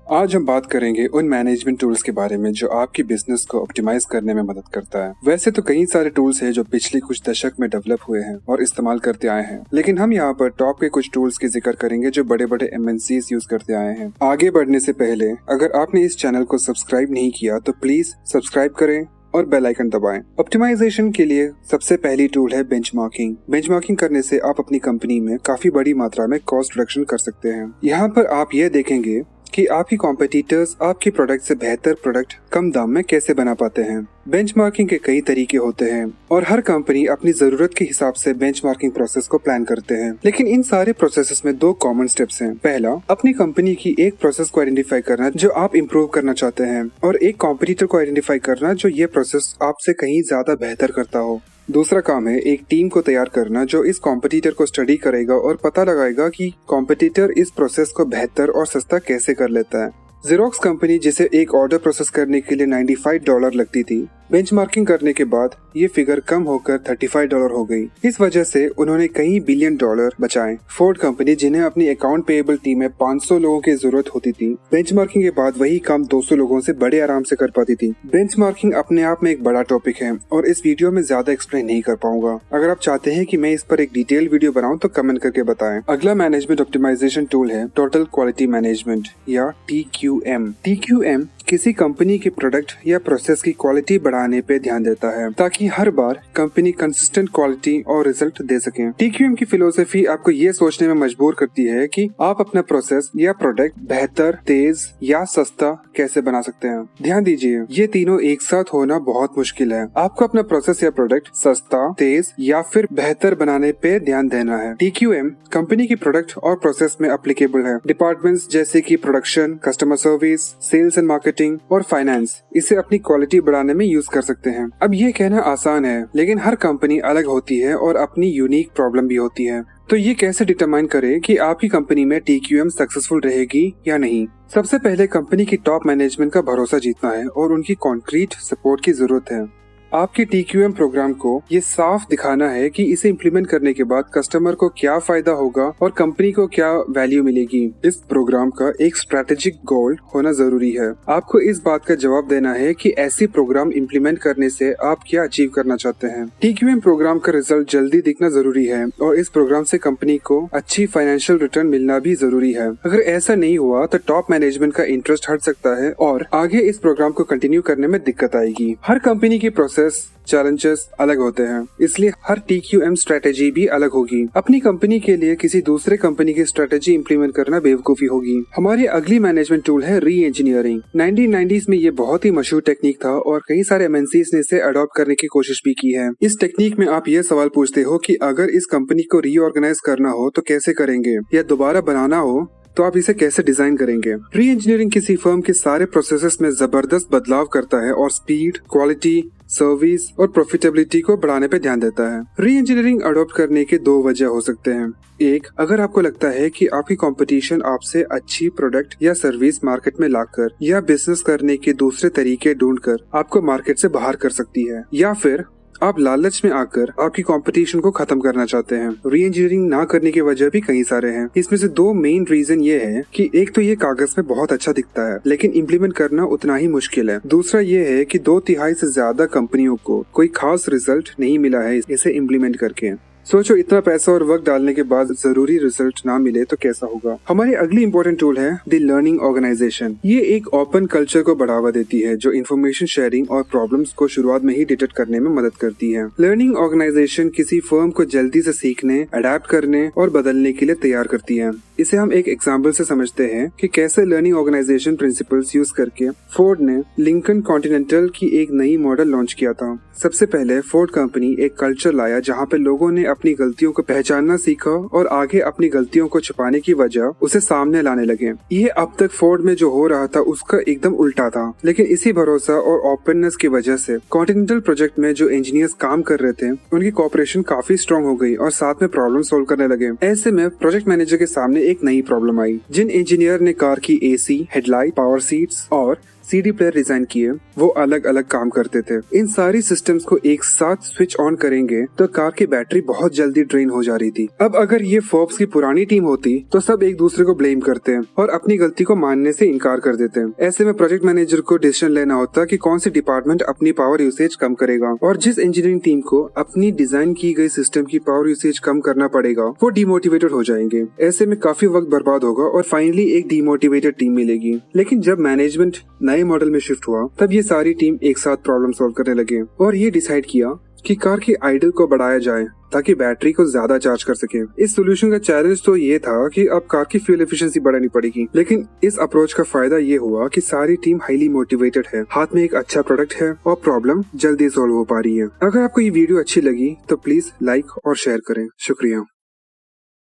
आज हम बात करेंगे उन मैनेजमेंट टूल्स के बारे में जो आपकी बिजनेस को ऑप्टिमाइज करने में मदद करता है। वैसे तो कई सारे टूल्स हैं जो पिछले कुछ दशक में डेवलप हुए हैं और इस्तेमाल करते आए हैं, लेकिन हम यहाँ पर टॉप के कुछ टूल्स की जिक्र करेंगे जो बड़े बड़े MNCs यूज करते आए हैं। आगे बढ़ने से पहले अगर आपने इस चैनल को सब्सक्राइब नहीं किया तो प्लीज सब्सक्राइब करें और बेल आइकन दबाएं। ऑप्टिमाइजेशन के लिए सबसे पहली टूल है बेंचमार्किंग। बेंचमार्किंग करने से आप अपनी कंपनी में काफी बड़ी मात्रा में कॉस्ट रिडक्शन कर सकते हैं। यहाँ पर आप ये देखेंगे कि आपकी कॉम्पिटिटर्स आपके प्रोडक्ट से बेहतर प्रोडक्ट कम दाम में कैसे बना पाते हैं। बेंचमार्किंग के कई तरीके होते हैं और हर कंपनी अपनी जरूरत के हिसाब से बेंचमार्किंग प्रोसेस को प्लान करते हैं, लेकिन इन सारे प्रोसेसेस में दो कॉमन स्टेप्स हैं। पहला, अपनी कंपनी की एक प्रोसेस को आइडेंटिफाई करना जो आप इम्प्रूव करना चाहते हैं, और एक कॉम्पिटिटर को आइडेंटिफाई करना जो ये प्रोसेस आपसे कहीं ज्यादा बेहतर करता हो। दूसरा काम है एक टीम को तैयार करना जो इस कॉम्पिटिटर को स्टडी करेगा और पता लगाएगा कि कॉम्पिटिटर इस प्रोसेस को बेहतर और सस्ता कैसे कर लेता है। जेरोक्स कंपनी जिसे एक ऑर्डर प्रोसेस करने के लिए $95 लगती थी, बेंचमार्किंग करने के बाद ये फिगर कम होकर $35 हो गई। इस वजह से उन्होंने कई बिलियन डॉलर बचाए। फोर्ड कंपनी जिन्हें अपनी अकाउंट पेएबल टीम में 500 लोगों की जरूरत होती थी, बेंचमार्किंग के बाद वही काम 200 लोगों से बड़े आराम से कर पाती थी। बेंचमार्किंग अपने आप में एक बड़ा टॉपिक है और इस वीडियो में ज्यादा एक्सप्लेन नहीं कर पाऊंगा। अगर आप चाहते हैं कि मैं इस पर एक डिटेल वीडियो बनाऊं तो कमेंट करके बताएं। अगला मैनेजमेंट ऑप्टिमाइजेशन टूल है टोटल क्वालिटी मैनेजमेंट या TQM। TQM किसी कंपनी के प्रोडक्ट या प्रोसेस की क्वालिटी बढ़ाने पे ध्यान देता है ताकि हर बार कंपनी कंसिस्टेंट क्वालिटी और रिजल्ट दे सके। TQM की फिलोसफी आपको ये सोचने में मजबूर करती है कि आप अपना प्रोसेस या प्रोडक्ट बेहतर, तेज या सस्ता कैसे बना सकते हैं। ध्यान दीजिए, ये तीनों एक साथ होना बहुत मुश्किल है। आपको अपना प्रोसेस या प्रोडक्ट सस्ता, तेज या फिर बेहतर बनाने पे ध्यान देना है। TQM कंपनी की प्रोडक्ट और प्रोसेस में एप्लीकेबल है। डिपार्टमेंट्स जैसे कि production, customer service, sales and marketing और फाइनेंस इसे अपनी क्वालिटी बढ़ाने में यूज कर सकते हैं। अब ये कहना आसान है, लेकिन हर कंपनी अलग होती है और अपनी यूनिक प्रॉब्लम भी होती है। तो ये कैसे डिटरमाइन करे कि आपकी कंपनी में TQM सक्सेसफुल रहेगी या नहीं। सबसे पहले कंपनी की टॉप मैनेजमेंट का भरोसा जीतना है और उनकी कॉन्क्रीट सपोर्ट की जरूरत है। आपके TQM प्रोग्राम को ये साफ दिखाना है कि इसे इम्प्लीमेंट करने के बाद कस्टमर को क्या फायदा होगा और कंपनी को क्या वैल्यू मिलेगी। इस प्रोग्राम का एक स्ट्रेटेजिक गोल होना जरूरी है। आपको इस बात का जवाब देना है कि ऐसी प्रोग्राम इम्प्लीमेंट करने से आप क्या अचीव करना चाहते हैं। TQM प्रोग्राम का रिजल्ट जल्दी दिखना जरूरी है और इस प्रोग्राम से कंपनी को अच्छी फाइनेंशियल रिटर्न मिलना भी जरूरी है। अगर ऐसा नहीं हुआ तो टॉप मैनेजमेंट का इंटरेस्ट हट सकता है और आगे इस प्रोग्राम को कंटिन्यू करने में दिक्कत आएगी। हर कंपनी की चैलेंजेस अलग होते हैं, इसलिए हर TQM स्ट्रेटेजी भी अलग होगी। अपनी कंपनी के लिए किसी दूसरे कंपनी की स्ट्रेटेजी इंप्लीमेंट करना बेवकूफी होगी। हमारी अगली मैनेजमेंट टूल है री इंजीनियरिंग। 1990s में ये बहुत ही मशहूर टेक्निक था और कई सारे MNCs ने इसे अडॉप्ट करने की कोशिश भी की है। इस टेक्निक में आप ये सवाल पूछते हो कि अगर इस कंपनी को रीऑर्गेनाइज करना हो तो कैसे करेंगे, या दोबारा बनाना हो तो आप इसे कैसे डिजाइन करेंगे। री इंजीनियरिंग किसी फर्म के सारे प्रोसेसेस में जबरदस्त बदलाव करता है और स्पीड, क्वालिटी, सर्विस और प्रॉफिटेबिलिटी को बढ़ाने पे ध्यान देता है। री इंजीनियरिंग अडॉप्ट करने के दो वजह हो सकते हैं। एक, अगर आपको लगता है कि आपकी कंपटीशन आपसे अच्छी प्रोडक्ट या सर्विस मार्केट में लाकर या बिजनेस करने के दूसरे तरीके ढूंढकर आपको मार्केट से बाहर कर सकती है, या फिर आप लालच में आकर आपकी कंपटीशन को खत्म करना चाहते हैं। री इंजीनियरिंग ना करने की वजह भी कई सारे हैं। इसमें से दो मेन रीजन ये है कि एक तो ये कागज में बहुत अच्छा दिखता है लेकिन इम्प्लीमेंट करना उतना ही मुश्किल है। दूसरा ये है कि 2/3 से ज्यादा कंपनियों को कोई खास रिजल्ट नहीं मिला है इसे इम्प्लीमेंट करके। सोचो, इतना पैसा और वक्त डालने के बाद जरूरी रिजल्ट ना मिले तो कैसा होगा। हमारी अगली इंपॉर्टेंट टूल है द लर्निंग ऑर्गेनाइजेशन। ये एक ओपन कल्चर को बढ़ावा देती है जो इन्फॉर्मेशन शेयरिंग और प्रॉब्लम्स को शुरुआत में ही डिटेक्ट करने में मदद करती है। लर्निंग ऑर्गेनाइजेशन किसी फर्म को जल्दी से सीखने, अडेप्ट करने और बदलने के लिए तैयार करती है। इसे हम एक एग्जाम्पल से समझते हैं कि कैसे लर्निंग ऑर्गेनाइजेशन प्रिंसिपल्स यूज करके फोर्ड ने लिंकन कॉन्टिनेंटल की एक नई मॉडल लॉन्च किया था। सबसे पहले फोर्ड कंपनी एक कल्चर लाया जहाँ पे लोगों ने अपनी गलतियों को पहचानना सीखा और आगे अपनी गलतियों को छुपाने की वजह उसे सामने लाने लगे। ये अब तक फोर्ड में जो हो रहा था उसका एकदम उल्टा था, लेकिन इसी भरोसा और ओपननेस की वजह से कॉन्टिनेंटल प्रोजेक्ट में जो इंजीनियर्स काम कर रहे थे उनकी कोऑपरेशन काफी स्ट्रांग हो गई और साथ में प्रॉब्लम सोल्व करने लगे। ऐसे में प्रोजेक्ट मैनेजर के सामने एक नई प्रॉब्लम आई। जिन इंजीनियर ने कार की AC, हेडलाइट, पावर सीट्स और CD प्लेयर डिजाइन किए वो अलग अलग काम करते थे। इन सारी सिस्टम्स को एक साथ स्विच ऑन करेंगे तो कार की बैटरी बहुत जल्दी ड्रेन हो जा रही थी। अब अगर ये फोर्ब्स की पुरानी टीम होती तो सब एक दूसरे को ब्लेम करते हैं और अपनी गलती को मानने से इनकार कर देते हैं। ऐसे में प्रोजेक्ट मैनेजर को डिसीजन लेना होता कि कौन सी डिपार्टमेंट अपनी पावर यूसेज कम करेगा और जिस इंजीनियरिंग टीम को अपनी डिजाइन की गई सिस्टम की पावर यूसेज कम करना पड़ेगा वो डिमोटिवेटेड हो जाएंगे। ऐसे में काफी वक्त बर्बाद होगा और फाइनली एक डिमोटिवेटेड टीम मिलेगी। लेकिन जब मैनेजमेंट नए मॉडल में शिफ्ट हुआ तब ये सारी टीम एक साथ प्रॉब्लम सॉल्व करने लगे और ये डिसाइड किया कि कार की आइडल को बढ़ाया जाए ताकि बैटरी को ज्यादा चार्ज कर सके। इस सोल्यूशन का चैलेंज तो ये था कि अब कार की फ्यूल एफिशिएंसी बढ़ानी पड़ेगी, लेकिन इस अप्रोच का फायदा ये हुआ कि सारी टीम हाईली मोटिवेटेड है, हाथ में एक अच्छा प्रोडक्ट है और प्रॉब्लम जल्दी सॉल्व हो पा रही है। अगर आपको ये वीडियो अच्छी लगी तो प्लीज लाइक और शेयर करें। शुक्रिया।